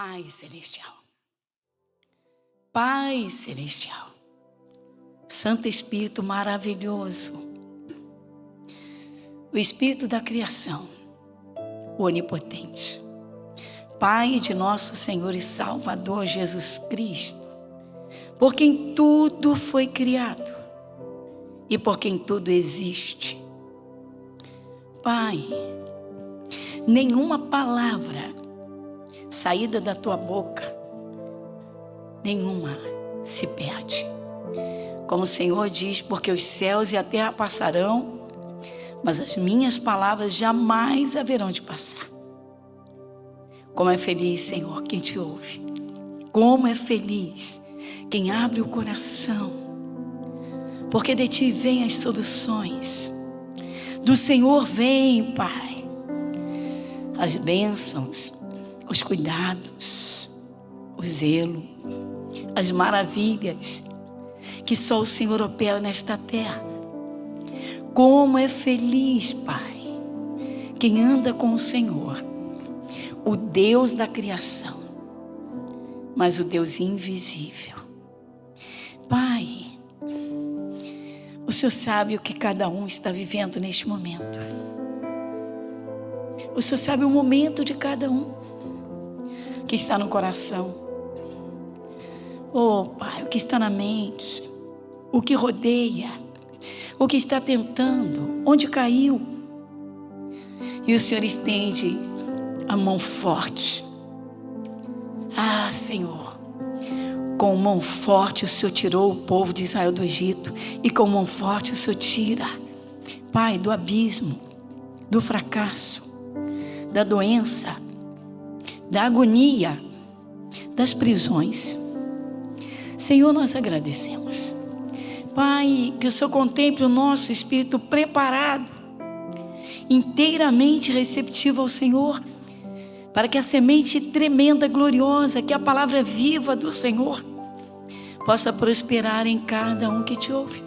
Pai Celestial, Pai Celestial, Santo Espírito maravilhoso, o Espírito da criação, o Onipotente, Pai de nosso Senhor e Salvador Jesus Cristo, por quem tudo foi criado e por quem tudo existe. Pai, nenhuma palavra saída da tua boca, nenhuma se perde. Como o Senhor diz, porque os céus e a terra passarão, mas as minhas palavras jamais haverão de passar. Como é feliz, Senhor, quem te ouve. Como é feliz quem abre o coração, porque de ti vêm as soluções. Do Senhor vem, Pai, as bênçãos, os cuidados, o zelo, as maravilhas que só o Senhor opera nesta terra. Como é feliz, Pai, quem anda com o Senhor, o Deus da criação, mas o Deus invisível. Pai, o Senhor sabe o que cada um está vivendo neste momento. O Senhor sabe o momento de cada um que está no coração. Oh, Pai, o que está na mente, o que rodeia, o que está tentando, onde caiu. E o Senhor estende a mão forte. Ah, Senhor, com mão forte o Senhor tirou o povo de Israel do Egito, e com mão forte o Senhor tira, Pai, do abismo, do fracasso, da doença, da agonia, das prisões. Senhor, nós agradecemos. Pai, que o Senhor contemple o nosso espírito preparado, inteiramente receptivo ao Senhor, para que a semente tremenda, gloriosa, que a palavra viva do Senhor, possa prosperar em cada um que te ouve.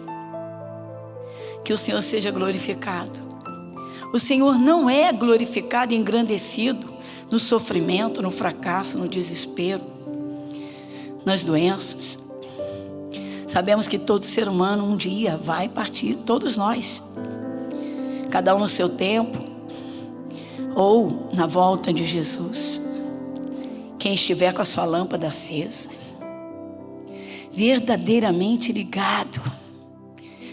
Que o Senhor seja glorificado. O Senhor não é glorificado e engrandecido no sofrimento, no fracasso, no desespero, nas doenças. Sabemos que todo ser humano um dia vai partir, todos nós, cada um no seu tempo, ou na volta de Jesus. Quem estiver com a sua lâmpada acesa, verdadeiramente ligado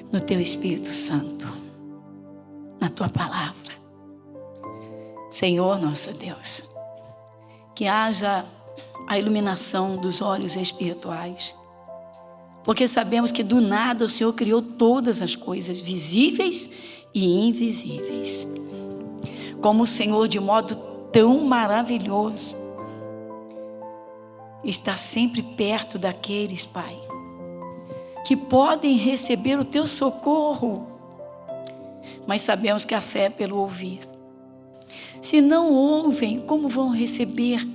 no teu Espírito Santo, na tua palavra. Senhor nosso Deus, que haja a iluminação dos olhos espirituais, porque sabemos que do nada o Senhor criou todas as coisas, visíveis e invisíveis. Como o Senhor, de modo tão maravilhoso, está sempre perto daqueles, Pai, que podem receber o teu socorro, mas sabemos que a fé é pelo ouvir. Se não ouvem, como vão receber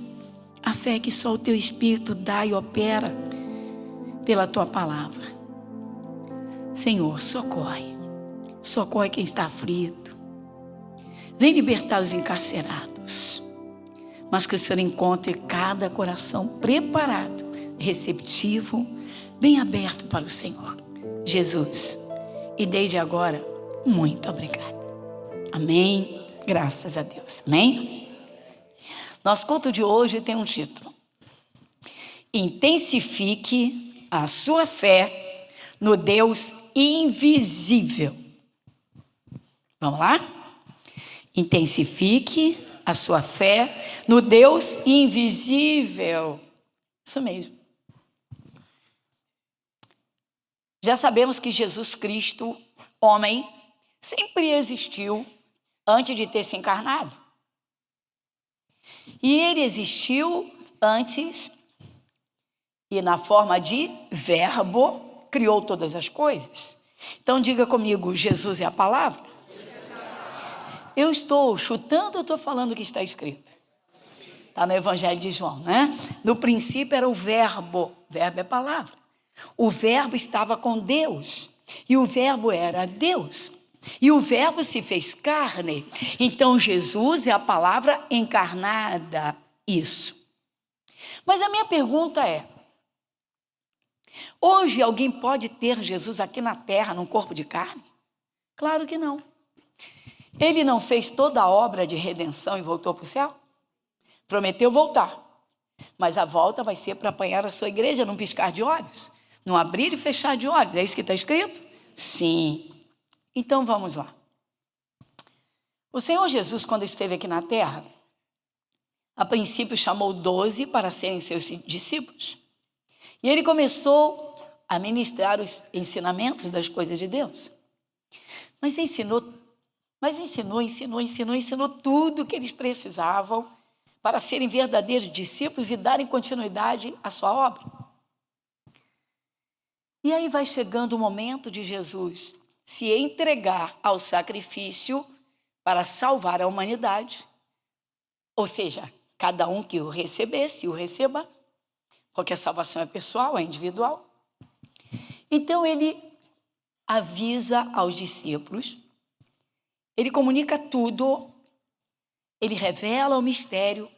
a fé que só o teu Espírito dá e opera pela tua palavra? Senhor, socorre quem está aflito. Vem libertar os encarcerados, mas que o Senhor encontre cada coração preparado, receptivo, bem aberto para o Senhor. Jesus, e desde agora, muito obrigada. Amém. Graças a Deus. Amém? Nosso culto de hoje tem um título: Intensifique a sua fé no Deus invisível. Vamos lá? Intensifique a sua fé no Deus invisível. Isso mesmo. Já sabemos que Jesus Cristo, homem, sempre existiu antes de ter se encarnado. E ele existiu antes e na forma de verbo criou todas as coisas. Então diga comigo, Jesus é a palavra? Eu estou chutando ou estou falando o que está escrito? Está no Evangelho de João, né? No princípio era o verbo é palavra. O verbo estava com Deus e o verbo era Deus. E o verbo se fez carne. Então Jesus é a palavra encarnada. Isso. Mas a minha pergunta é: hoje alguém pode ter Jesus aqui na terra, num corpo de carne? Claro que não. Ele não fez toda a obra de redenção e voltou para o céu? Prometeu voltar. Mas a volta vai ser para apanhar a sua igreja num piscar de olhos, num abrir e fechar de olhos. É isso que está escrito? Sim. Então vamos lá. O Senhor Jesus, quando esteve aqui na terra, a princípio chamou 12 para serem seus discípulos. E ele começou a ministrar os ensinamentos das coisas de Deus. Mas ensinou tudo o que eles precisavam para serem verdadeiros discípulos e darem continuidade à sua obra. E aí vai chegando o momento de Jesus se entregar ao sacrifício para salvar a humanidade. Ou seja, cada um que o recebesse, o receba, porque a salvação é pessoal, é individual. Então ele avisa aos discípulos, ele comunica tudo, ele revela o mistério,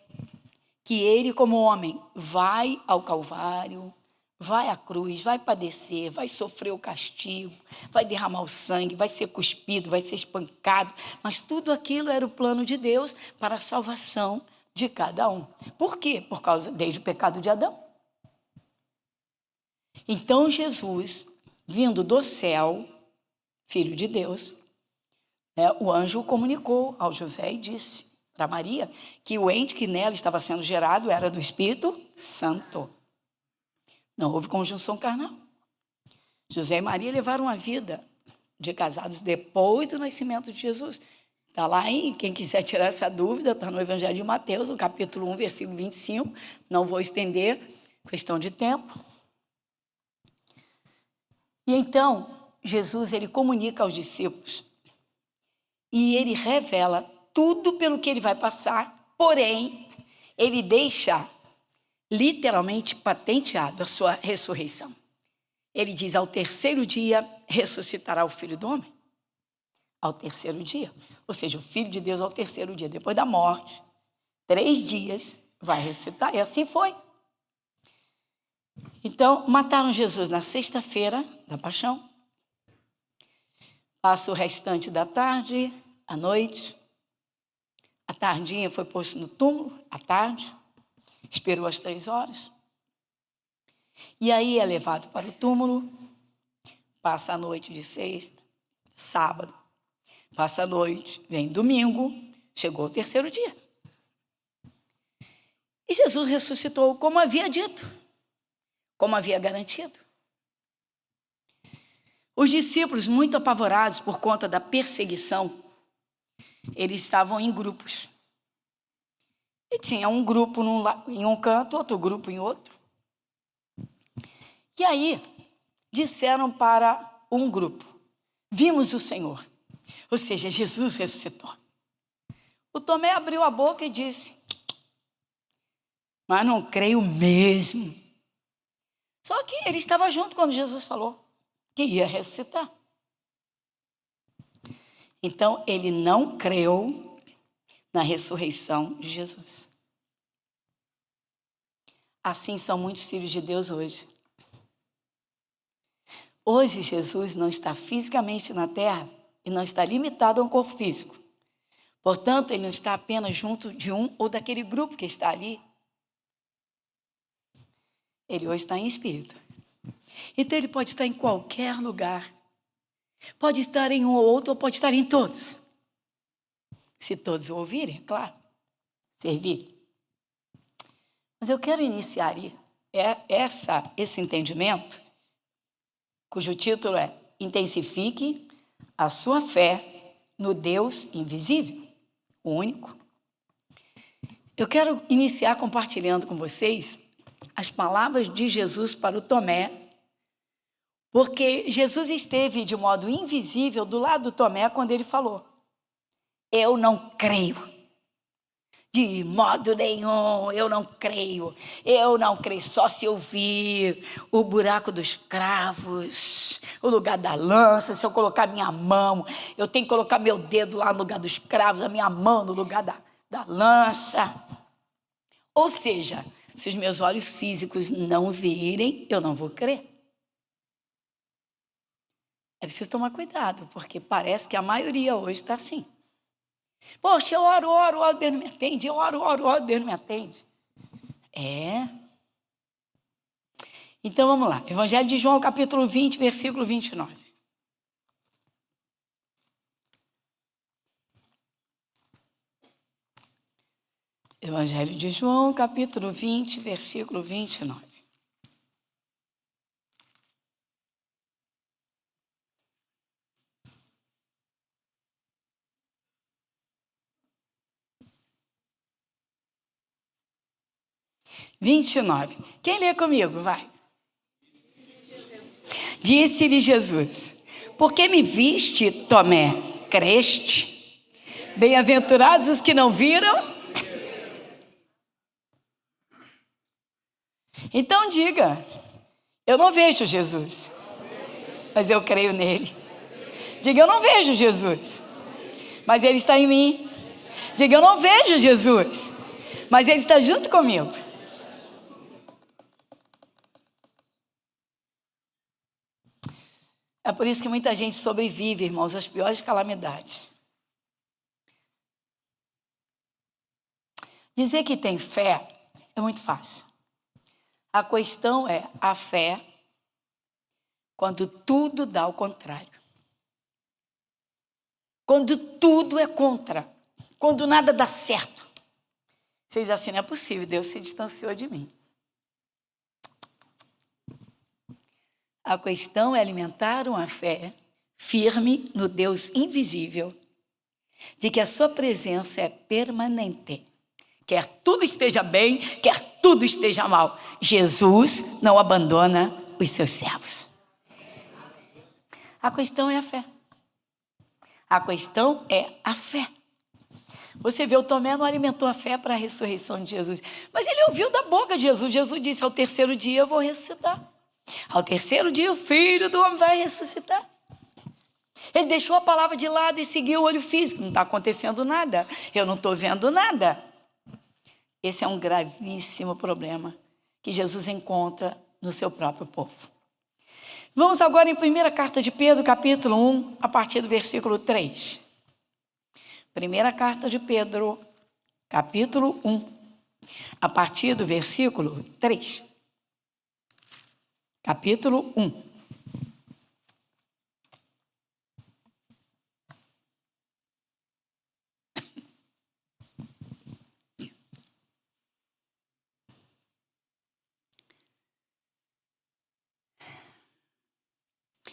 que ele, como homem, vai ao Calvário, vai à cruz, vai padecer, vai sofrer o castigo, vai derramar o sangue, vai ser cuspido, vai ser espancado, mas tudo aquilo era o plano de Deus para a salvação de cada um. Por quê? Por causa, desde o pecado de Adão. Então Jesus, vindo do céu, filho de Deus, o anjo comunicou ao José e disse para Maria que o ente que nela estava sendo gerado era do Espírito Santo. Não houve conjunção carnal. José e Maria levaram a vida de casados depois do nascimento de Jesus. Está lá, quem quiser tirar essa dúvida, está no Evangelho de Mateus, no capítulo 1, versículo 25. Não vou estender, questão de tempo. E então, Jesus, ele comunica aos discípulos e ele revela tudo pelo que ele vai passar, porém, ele deixa literalmente patenteado a sua ressurreição. Ele diz: ao terceiro dia ressuscitará o Filho do Homem. Ao terceiro dia. Ou seja, o Filho de Deus ao terceiro dia, depois da morte, 3 dias, vai ressuscitar. E assim foi. Então, mataram Jesus na sexta-feira da paixão. Passa o restante da tarde, à noite. À tardinha foi posto no túmulo, à tarde. Esperou as 3 horas. E aí é levado para o túmulo. Passa a noite de sexta, sábado. Passa a noite, vem domingo. Chegou o terceiro dia. E Jesus ressuscitou como havia dito, como havia garantido. Os discípulos, muito apavorados por conta da perseguição, eles estavam em grupos. E tinha um grupo em um canto, outro grupo em outro. E aí, disseram para um grupo: vimos o Senhor. Ou seja, Jesus ressuscitou. O Tomé abriu a boca e disse: mas não creio mesmo. Só que ele estava junto quando Jesus falou que ia ressuscitar. Então, ele não creu na ressurreição de Jesus. Assim são muitos filhos de Deus hoje. Hoje, Jesus não está fisicamente na terra e não está limitado a um corpo físico. Portanto, ele não está apenas junto de um ou daquele grupo que está ali. Ele hoje está em espírito. Então, ele pode estar em qualquer lugar. Pode estar em um ou outro, ou pode estar em todos. Se todos o ouvirem, é claro, servirem. Mas eu quero iniciar esse entendimento, cujo título é Intensifique a sua fé no Deus invisível, o único. Eu quero iniciar compartilhando com vocês as palavras de Jesus para o Tomé, porque Jesus esteve de modo invisível do lado do Tomé quando ele falou: eu não creio. De modo nenhum, eu não creio. Eu não creio, só se eu vir o buraco dos cravos, o lugar da lança, se eu colocar minha mão, eu tenho que colocar meu dedo lá no lugar dos cravos, a minha mão no lugar da lança. Ou seja, Se os meus olhos físicos não virem, eu não vou crer. É preciso tomar cuidado, porque parece que a maioria hoje está assim. Poxa, eu oro, Deus não me atende. Eu oro, Deus não me atende. Então vamos lá. Evangelho de João, capítulo 20, versículo 29. Evangelho de João, capítulo 20, versículo 29. Quem lê comigo? Vai. Disse-lhe Jesus: por que me viste, Tomé? Creste? Bem-aventurados os que não viram. Então diga: eu não vejo Jesus, mas eu creio nele. Diga: eu não vejo Jesus, mas ele está em mim. Diga: eu não vejo Jesus, mas ele está junto comigo. É por isso que muita gente sobrevive, irmãos, às piores calamidades. Dizer que tem fé é muito fácil. A questão é a fé quando tudo dá ao contrário. Quando tudo é contra. Quando nada dá certo. Você diz assim: não é possível, Deus se distanciou de mim. A questão é alimentar uma fé firme no Deus invisível, de que a sua presença é permanente. Quer tudo esteja bem, quer tudo esteja mal, Jesus não abandona os seus servos. A questão é a fé. A questão é a fé. Você vê, o Tomé não alimentou a fé para a ressurreição de Jesus, mas ele ouviu da boca de Jesus. Jesus disse: ao terceiro dia eu vou ressuscitar. Ao terceiro dia o Filho do Homem vai ressuscitar. Ele deixou a palavra de lado e seguiu o olho físico. Não está acontecendo nada. Eu não estou vendo nada. Esse é um gravíssimo problema que Jesus encontra no seu próprio povo. Vamos agora em 1ª carta de Pedro, capítulo 1, a partir do versículo 3. 1ª carta de Pedro, capítulo 1, a partir do versículo 3. Capítulo 1.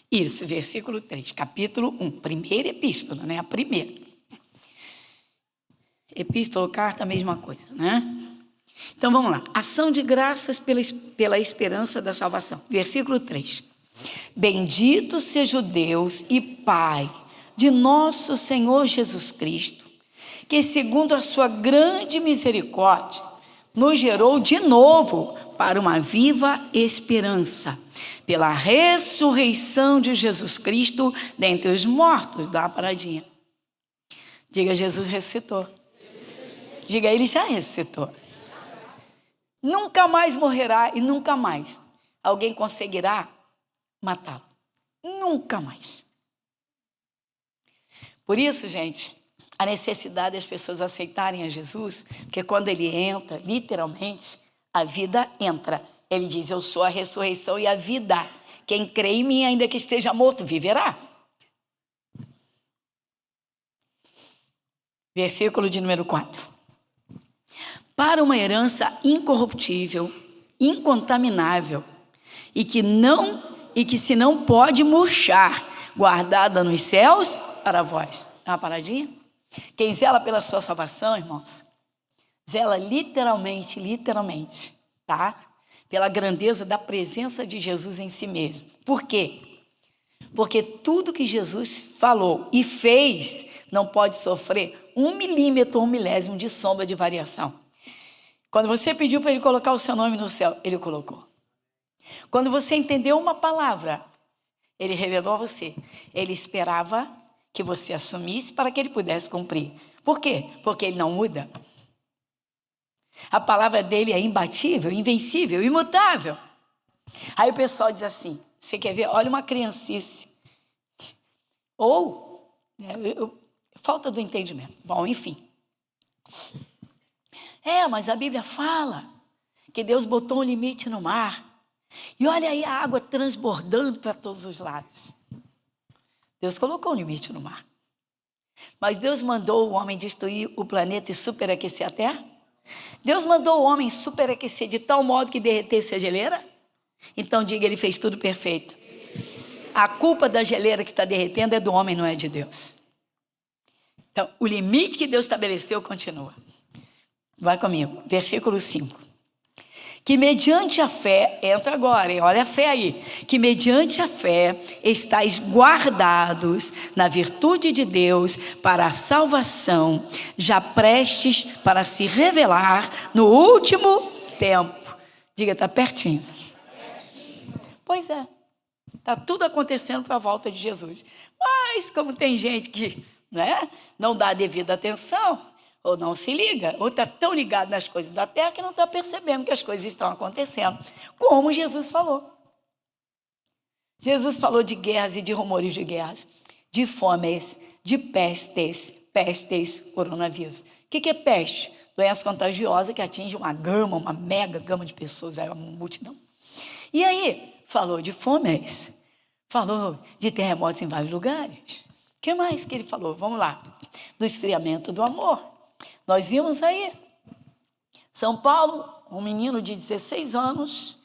Isso, versículo 3, capítulo 1, primeira epístola, né? A primeira. Epístola ou carta, a mesma coisa, né? Então vamos lá. Ação de graças pela esperança da salvação. Versículo 3. Bendito seja o Deus e Pai de nosso Senhor Jesus Cristo, que segundo a sua grande misericórdia, nos gerou de novo para uma viva esperança, pela ressurreição de Jesus Cristo dentre os mortos. Dá uma paradinha. Diga: Jesus ressuscitou. Diga: ele já ressuscitou. Nunca mais morrerá e nunca mais alguém conseguirá matá-lo. Nunca mais. Por isso, gente, a necessidade das pessoas aceitarem a Jesus, porque quando ele entra, literalmente, a vida entra. Ele diz: eu sou a ressurreição e a vida. Quem crê em mim, ainda que esteja morto, viverá. Versículo de número 4. Para uma herança incorruptível, incontaminável, e que se não pode murchar, guardada nos céus para vós. Dá uma paradinha? Quem zela pela sua salvação, irmãos, zela literalmente, tá? Pela grandeza da presença de Jesus em si mesmo. Por quê? Porque tudo que Jesus falou e fez não pode sofrer 1 milímetro ou 1 milésimo de sombra de variação. Quando você pediu para ele colocar o seu nome no céu, ele colocou. Quando você entendeu uma palavra, ele revelou a você. Ele esperava que você assumisse para que ele pudesse cumprir. Por quê? Porque ele não muda. A palavra dele é imbatível, invencível, imutável. Aí o pessoal diz assim, você quer ver? Olha uma criancice. Ou, falta do entendimento. Bom, enfim. Mas a Bíblia fala que Deus botou um limite no mar. E olha aí a água transbordando para todos os lados. Deus colocou um limite no mar. Mas Deus mandou o homem destruir o planeta e superaquecer a terra? Deus mandou o homem superaquecer de tal modo que derretesse a geleira? Então diga, ele fez tudo perfeito. A culpa da geleira que está derretendo é do homem, não é de Deus. Então, o limite que Deus estabeleceu continua. Vai comigo, versículo 5. Que mediante a fé, entra agora, hein? Olha a fé aí. Que mediante a fé estáis guardados na virtude de Deus para a salvação, já prestes para se revelar no último tempo. Diga, está pertinho. Pois é, está tudo acontecendo para a volta de Jesus. Mas como tem gente que não dá a devida atenção, ou não se liga, ou está tão ligado nas coisas da terra que não está percebendo que as coisas estão acontecendo, como Jesus falou. Jesus falou de guerras e de rumores de guerras, de fomes, de pestes, coronavírus. O que é peste? Doença contagiosa que atinge uma mega gama de pessoas, uma multidão. E aí, falou de fomes, falou de terremotos em vários lugares. O que mais que ele falou? Vamos lá. Do esfriamento do amor. Nós vimos aí, São Paulo, um menino de 16 anos,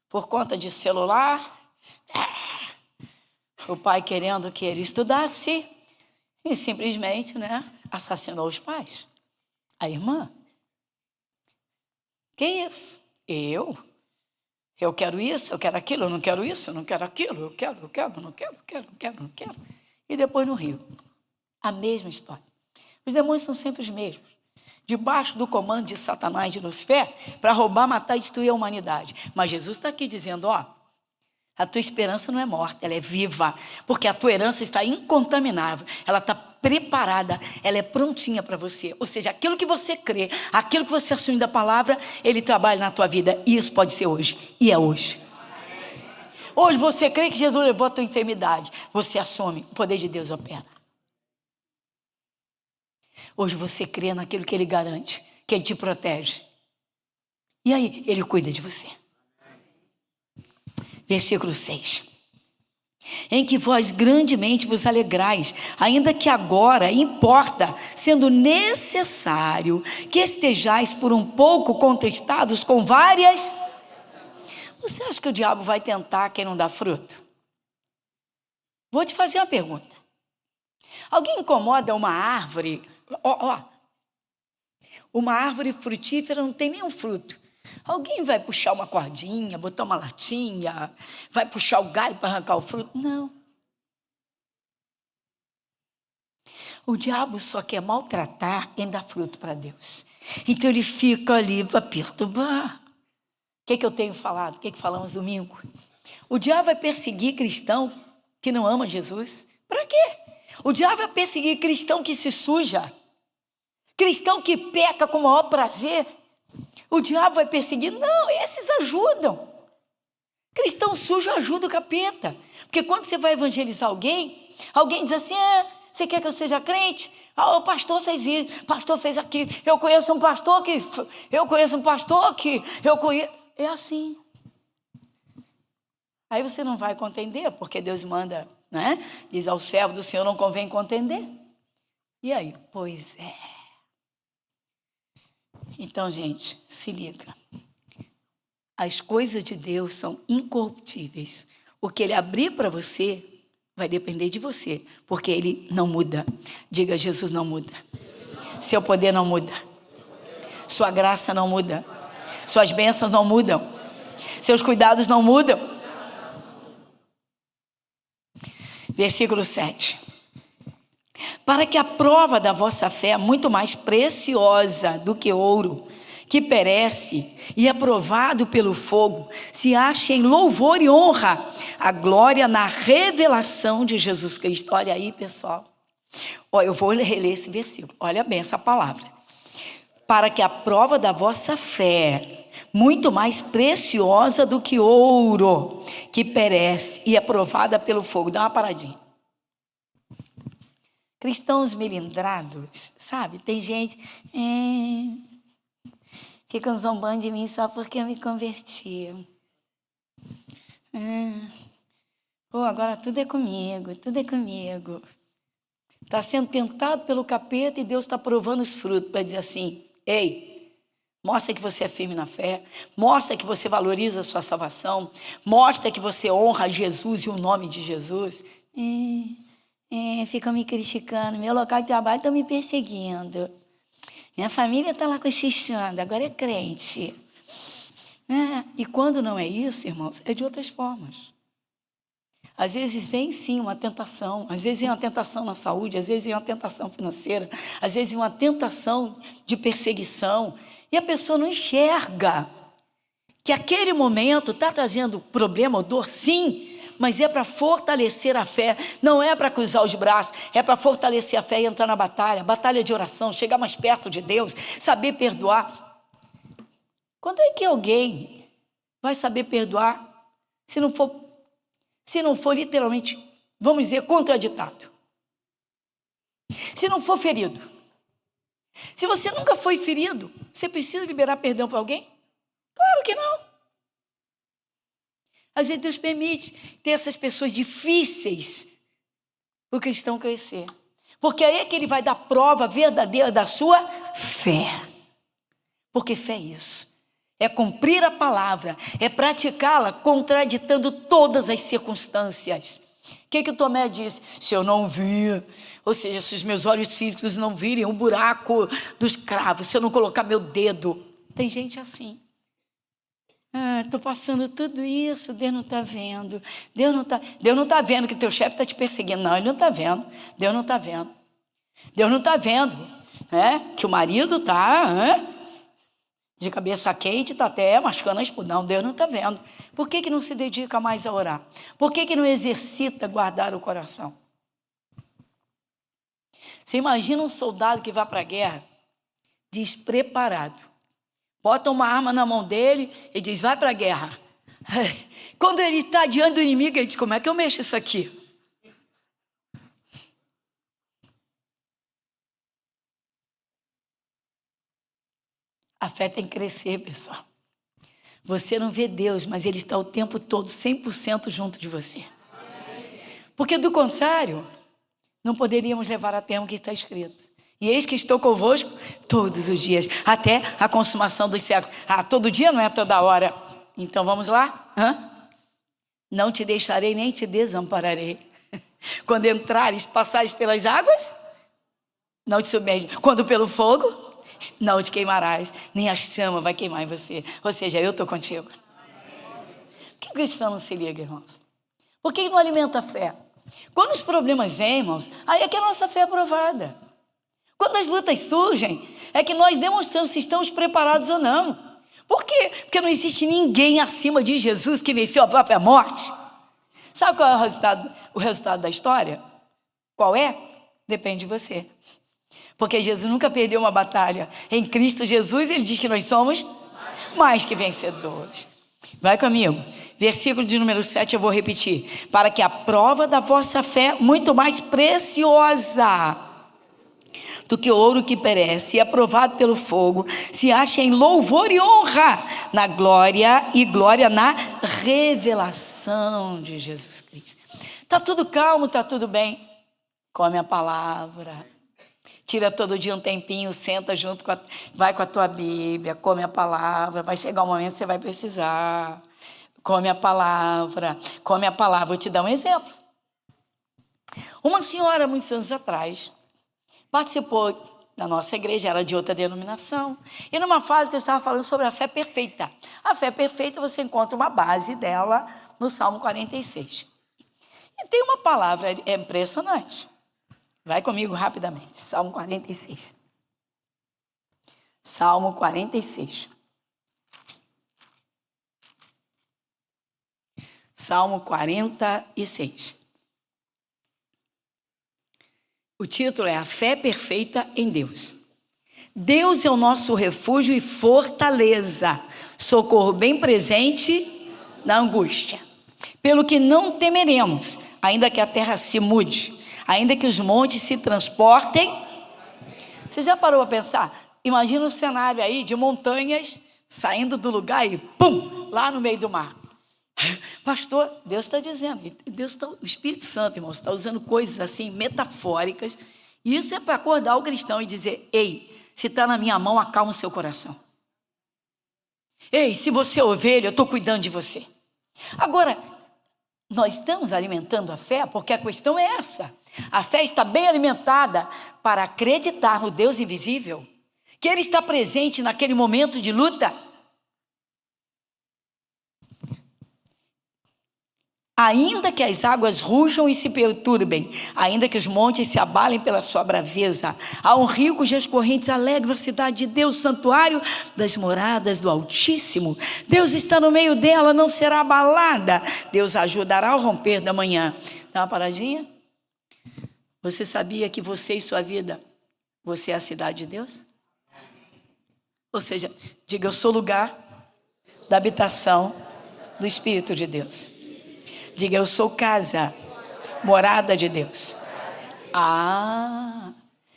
por conta de celular, o pai querendo que ele estudasse, e simplesmente, assassinou os pais. A irmã, que isso? Eu quero isso, eu quero aquilo, eu não quero isso, eu não quero aquilo, eu quero, não quero. E depois no rio, a mesma história. Os demônios são sempre os mesmos. Debaixo do comando de Satanás, de Lucifer, para roubar, matar e destruir a humanidade. Mas Jesus está aqui dizendo, a tua esperança não é morta, ela é viva, porque a tua herança está incontaminável, ela está preparada, ela é prontinha para você. Ou seja, aquilo que você crê, aquilo que você assume da palavra, ele trabalha na tua vida, e isso pode ser hoje, e é hoje. Hoje você crê que Jesus levou a tua enfermidade, você assume, o poder de Deus opera. Hoje você crê naquilo que ele garante, que ele te protege. E aí, ele cuida de você. Versículo 6. Em que vós grandemente vos alegrais, ainda que agora importa, sendo necessário, que estejais por um pouco contestados com várias... Você acha que o diabo vai tentar quem não dá fruto? Vou te fazer uma pergunta. Alguém incomoda uma árvore... Uma árvore frutífera não tem nenhum fruto. Alguém vai puxar uma cordinha, botar uma latinha, vai puxar o galho para arrancar o fruto? Não. O diabo só quer maltratar quem dá fruto para Deus. Então ele fica ali para perturbar. O que eu tenho falado? O que falamos domingo? O diabo vai perseguir cristão que não ama Jesus. Para quê? O diabo vai perseguir cristão que se suja. Cristão que peca com o maior prazer. O diabo vai perseguir? Não, esses ajudam. Cristão sujo ajuda o capeta. Porque quando você vai evangelizar alguém diz assim, você quer que eu seja crente? O pastor fez isso, o pastor fez aquilo. Eu conheço um pastor que... É assim. Aí você não vai contender, porque Deus manda, diz ao servo do Senhor, não convém contender. E aí? Pois é. Então, gente, se liga. As coisas de Deus são incorruptíveis. O que Ele abrir para você vai depender de você, porque Ele não muda. Diga, Jesus não muda. Seu poder não muda. Sua graça não muda. Suas bênçãos não mudam. Seus cuidados não mudam. Versículo 7. Para que a prova da vossa fé, muito mais preciosa do que ouro, que perece e é provado pelo fogo, se ache em louvor e honra a glória na revelação de Jesus Cristo. Olha aí, pessoal. Eu vou reler esse versículo. Olha bem essa palavra. para que a prova da vossa fé, muito mais preciosa do que ouro, que perece e é provada pelo fogo. Dá uma paradinha. Cristãos melindrados, sabe? Tem gente ficam zombando de mim só porque eu me converti. Agora tudo é comigo, tudo é comigo. Está sendo tentado pelo capeta e Deus está provando os frutos para dizer assim: ei, mostra que você é firme na fé, mostra que você valoriza a sua salvação, mostra que você honra Jesus e o nome de Jesus. Ficam me criticando, meu local de trabalho está me perseguindo, minha família está lá cochichando, agora é crente. E quando não é isso, irmãos, é de outras formas. Às vezes vem sim uma tentação, às vezes vem uma tentação na saúde, às vezes vem uma tentação financeira, às vezes vem uma tentação de perseguição, e a pessoa não enxerga que aquele momento está trazendo problema ou dor, sim, mas é para fortalecer a fé, não é para cruzar os braços, é para fortalecer a fé e entrar na batalha de oração, chegar mais perto de Deus, saber perdoar. Quando é que alguém vai saber perdoar se não for literalmente, vamos dizer, contraditado? Se não for ferido. Se você nunca foi ferido, você precisa liberar perdão para alguém? Claro que não. Às vezes Deus permite ter essas pessoas difíceis para o cristão crescer. Porque aí é que ele vai dar prova verdadeira da sua fé. Porque fé é isso. É cumprir a palavra, é praticá-la contraditando todas as circunstâncias. O que o Tomé disse? Se eu não vir, ou seja, se os meus olhos físicos não virem o buraco dos cravos, se eu não colocar meu dedo. Tem gente assim. Estou passando tudo isso, Deus não está vendo. Deus não tá vendo que teu chefe está te perseguindo. Não, ele não está vendo. Deus não está vendo. Deus não está vendo, né? Que o marido está de cabeça quente, está até machucando a esposa. Não, Deus não está vendo. Por que não se dedica mais a orar? Por que não exercita guardar o coração? Você imagina um soldado que vai para a guerra despreparado. Bota uma arma na mão dele e diz, vai para a guerra. Quando ele está diante do inimigo, ele diz, como é que eu mexo isso aqui? A fé tem que crescer, pessoal. Você não vê Deus, mas Ele está o tempo todo 100% junto de você. Porque do contrário, não poderíamos levar a termo o que está escrito. E eis que estou convosco todos os dias, até a consumação dos séculos. Todo dia não é toda hora. Então vamos lá? Não te deixarei nem te desampararei. Quando entrares, passares pelas águas, não te submerges. Quando pelo fogo, não te queimarás, nem a chama vai queimar em você. Ou seja, eu estou contigo. Por que o cristão não se liga, irmãos? Por que não alimenta a fé? Quando os problemas vêm, irmãos, aí é que a nossa fé é provada. Quando as lutas surgem, é que nós demonstramos se estamos preparados ou não. Por quê? Porque não existe ninguém acima de Jesus que venceu a própria morte. Sabe qual é o resultado da história? Qual é? Depende de você. Porque Jesus nunca perdeu uma batalha. Em Cristo Jesus, Ele diz que nós somos mais que vencedores. Vai comigo. Versículo de número 7, eu vou repetir. Para que a prova da vossa fé, muito mais preciosa do que o ouro que perece e aprovado pelo fogo, se acha em louvor e honra na glória e glória na revelação de Jesus Cristo. Está tudo calmo, está tudo bem? Come a palavra. Tira todo dia um tempinho, senta junto, vai com a tua Bíblia, come a palavra. Vai chegar um momento que você vai precisar. Come a palavra, come a palavra. Vou te dar um exemplo. Uma senhora, muitos anos atrás, participou da nossa igreja, era de outra denominação, e numa fase que eu estava falando sobre a fé perfeita. A fé perfeita, você encontra uma base dela no Salmo 46. E tem uma palavra, é impressionante. Vai comigo rapidamente, Salmo 46. Salmo 46. Salmo 46. O título é A Fé Perfeita em Deus. Deus é o nosso refúgio e fortaleza, socorro bem presente na angústia. Pelo que não temeremos, ainda que a terra se mude, ainda que os montes se transportem. Você já parou a pensar? Imagina um cenário aí de montanhas saindo do lugar e pum, lá no meio do mar. Pastor, Deus está dizendo, o Espírito Santo, irmão, está usando coisas assim metafóricas. Isso é para acordar o cristão e dizer: ei, se está na minha mão, acalma o seu coração. Ei, se você é ovelha, eu estou cuidando de você. Agora, nós estamos alimentando a fé, porque a questão é essa. A fé está bem alimentada para acreditar no Deus invisível, que Ele está presente naquele momento de luta. Ainda que as águas rujam e se perturbem, ainda que os montes se abalem pela sua braveza, há um rio cujas correntes alegram a cidade de Deus, santuário das moradas do Altíssimo. Deus está no meio dela, não será abalada. Deus a ajudará ao romper da manhã. Dá uma paradinha? Você sabia que você e sua vida, você é a cidade de Deus? Ou seja, diga: eu sou lugar da habitação do Espírito de Deus. Diga: eu sou casa, morada de Deus.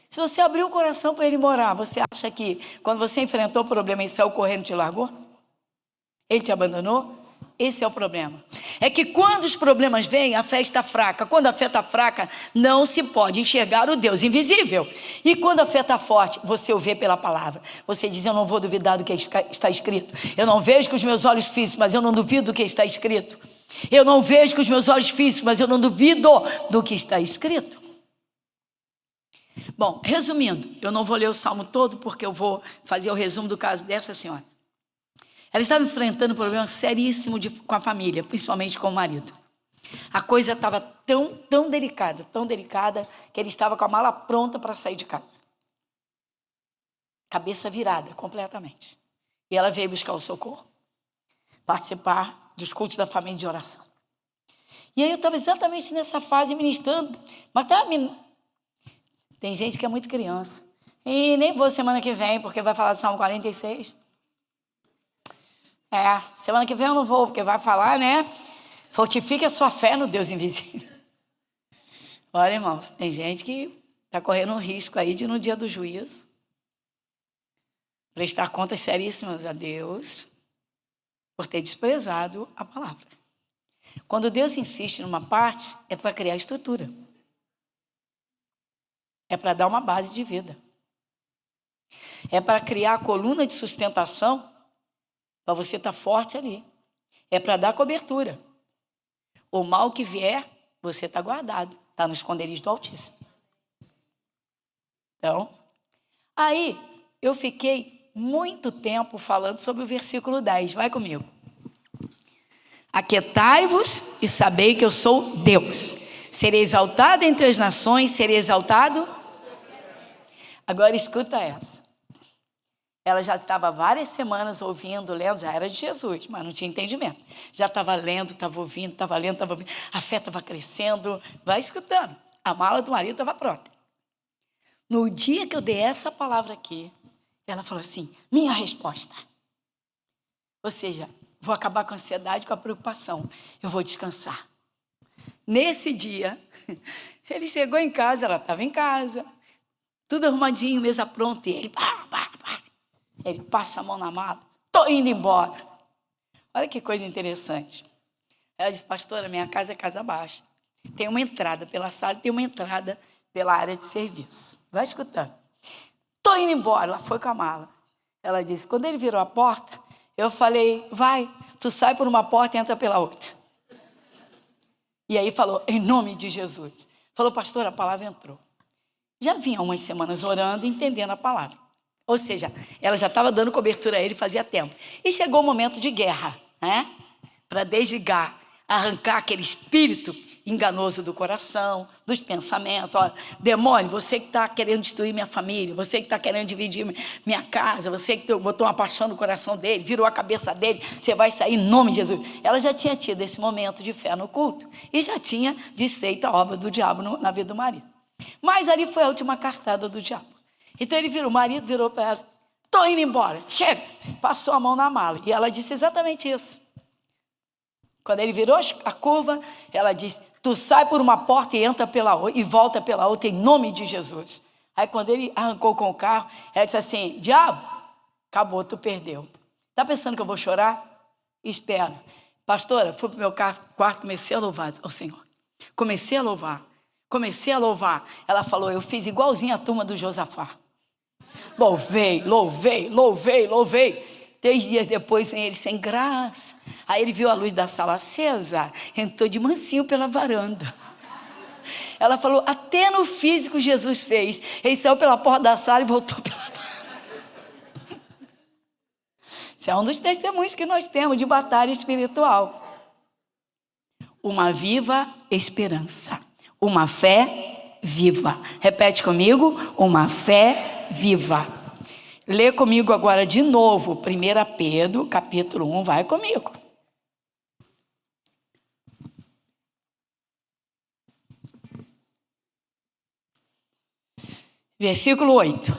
Se você abriu o coração para Ele morar, você acha que quando você enfrentou o problema e saiu correndo, te largou? Ele te abandonou? Esse é o problema. É que quando os problemas vêm, a fé está fraca. Quando a fé está fraca, não se pode enxergar o Deus invisível. E quando a fé está forte, você o vê pela palavra. Você diz: eu não vou duvidar do que está escrito. Eu não vejo com os meus olhos físicos, mas eu não duvido do que está escrito. Eu não vejo com os meus olhos físicos, mas eu não duvido do que está escrito. Bom, resumindo, eu não vou ler o salmo todo, porque eu vou fazer o resumo do caso dessa senhora. Ela estava enfrentando um problema seríssimo com a família, principalmente com o marido. A coisa estava tão delicada, que ele estava com a mala pronta para sair de casa. Cabeça virada completamente. E ela veio buscar o socorro, participar dos cultos da família de oração. E aí eu estava exatamente nessa fase ministrando, mas tem gente que é muito criança. E nem vou semana que vem, porque vai falar do Salmo 46. Semana que vem eu não vou, porque vai falar, né? Fortifique a sua fé no Deus invisível. Olha, irmãos, tem gente que está correndo um risco aí de, no dia do juízo, prestar contas seríssimas a Deus por ter desprezado a palavra. Quando Deus insiste numa parte, é para criar estrutura. É para dar uma base de vida. É para criar a coluna de sustentação para você estar forte ali. É para dar cobertura. O mal que vier, você está guardado. Está no esconderijo do Altíssimo. Então, aí eu fiquei muito tempo falando sobre o versículo 10. Vai comigo. Aquietai-vos e sabei que eu sou Deus. Serei exaltado entre as nações, serei exaltado. Agora escuta essa. Ela já estava várias semanas ouvindo, lendo, já era de Jesus, mas não tinha entendimento. Já estava lendo, estava ouvindo, estava lendo, estava ouvindo. A fé estava crescendo, vai escutando. A mala do marido estava pronta. No dia que eu dei essa palavra aqui, ela falou assim: minha resposta. Ou seja, vou acabar com a ansiedade, com a preocupação. Eu vou descansar. Nesse dia, ele chegou em casa, ela estava em casa, tudo arrumadinho, mesa pronta, e ele... Ele passa a mão na mala. Estou indo embora. Olha que coisa interessante. Ela disse: pastora, minha casa é casa baixa. Tem uma entrada pela sala e tem uma entrada pela área de serviço. Vai escutando. Estou indo embora. Ela foi com a mala. Ela disse: quando ele virou a porta, eu falei: vai, tu sai por uma porta e entra pela outra. E aí falou: em nome de Jesus. Falou: pastora, a palavra entrou. Já vinha umas semanas orando e entendendo a palavra. Ou seja, ela já estava dando cobertura a ele fazia tempo. E chegou o momento de guerra, né? Para desligar, arrancar aquele espírito enganoso do coração, dos pensamentos. Olha, demônio, você que está querendo destruir minha família, você que está querendo dividir minha casa, você que botou uma paixão no coração dele, virou a cabeça dele, você vai sair em nome de Jesus. Ela já tinha tido esse momento de fé no culto e já tinha desfeito a obra do diabo na vida do marido. Mas ali foi a última cartada do diabo. Então o marido virou para ela: estou indo embora, chega. Passou a mão na mala. E ela disse exatamente isso. Quando ele virou a curva, ela disse: tu sai por uma porta e entra pela outra, e volta pela outra, em nome de Jesus. Aí quando ele arrancou com o carro, ela disse assim: diabo, acabou, tu perdeu. Está pensando que eu vou chorar? Espera. Pastora, fui para o meu quarto, comecei a louvar ao Senhor. Comecei a louvar. Ela falou: eu fiz igualzinho a turma do Josafá. Louvei. 3 dias depois vem ele sem graça. Aí ele viu a luz da sala acesa, entrou de mansinho pela varanda. Ela falou: até no físico Jesus fez. Ele saiu pela porta da sala e voltou pela varanda. Isso é um dos testemunhos que nós temos de batalha espiritual. Uma viva esperança. Uma fé viva. Repete comigo: uma fé viva. Lê comigo agora de novo 1 Pedro, capítulo 1, vai comigo. Versículo 8.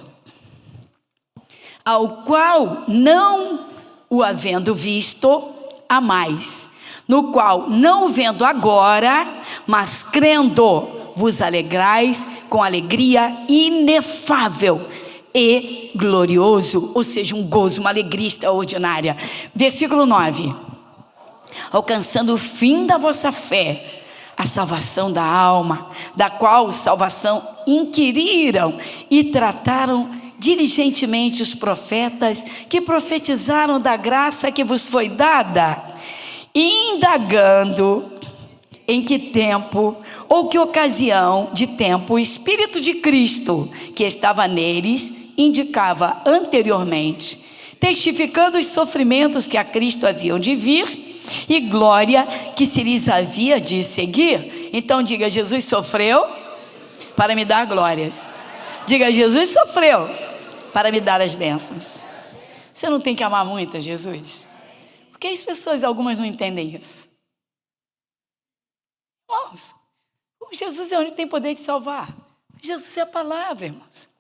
Ao qual não o havendo visto, amais, no qual não o vendo agora, mas crendo, vos alegrais com alegria inefável e glorioso, ou seja, um gozo, uma alegria extraordinária. Versículo 9. Alcançando o fim da vossa fé, a salvação da alma, da qual salvação inquiriram e trataram diligentemente os profetas que profetizaram da graça que vos foi dada, indagando em que tempo ou que ocasião de tempo o Espírito de Cristo que estava neles indicava anteriormente, testificando os sofrimentos que a Cristo haviam de vir e glória que se lhes havia de seguir. Então diga: Jesus sofreu para me dar glórias. Diga: Jesus sofreu para me dar as bênçãos. Você não tem que amar muito a Jesus? Porque as pessoas, algumas não entendem isso. Irmãos, o Jesus é onde tem poder de salvar. Jesus é a palavra, irmãos.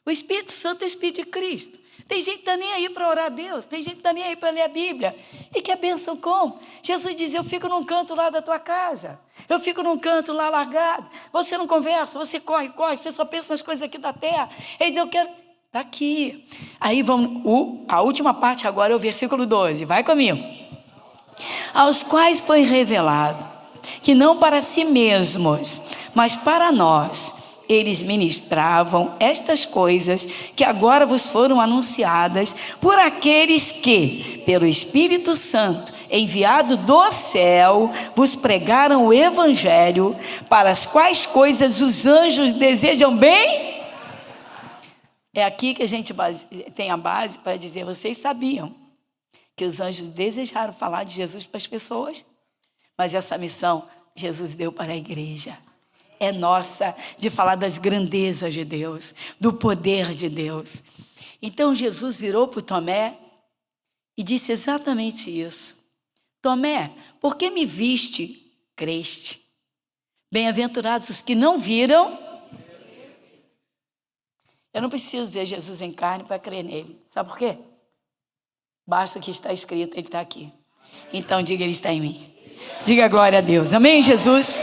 O Espírito Santo é o Espírito de Cristo. Tem gente que está nem aí para orar a Deus. Tem gente que está nem aí para ler a Bíblia. E que a bênção como? Jesus diz: eu fico num canto lá da tua casa. Eu fico num canto lá largado. Você não conversa, você corre. Você só pensa nas coisas aqui da terra. Ele diz: eu quero... Está aqui. Aí vamos... a última parte agora é o versículo 12. Vai comigo. Aos quais foi revelado que não para si mesmos, mas para nós, eles ministravam estas coisas que agora vos foram anunciadas por aqueles que, pelo Espírito Santo, enviado do céu, vos pregaram o Evangelho, para as quais coisas os anjos desejam bem. É aqui que a gente tem a base para dizer: vocês sabiam que os anjos desejaram falar de Jesus para as pessoas? Mas essa missão Jesus deu para a igreja. É nossa, de falar das grandezas de Deus, do poder de Deus. Então Jesus virou para o Tomé e disse exatamente isso: Tomé, por que me viste, creste? Bem-aventurados os que não viram. Eu não preciso ver Jesus em carne para crer nele. Sabe por quê? Basta que está escrito, ele está aqui. Então diga: ele está em mim. Diga glória a Deus. Amém, Jesus?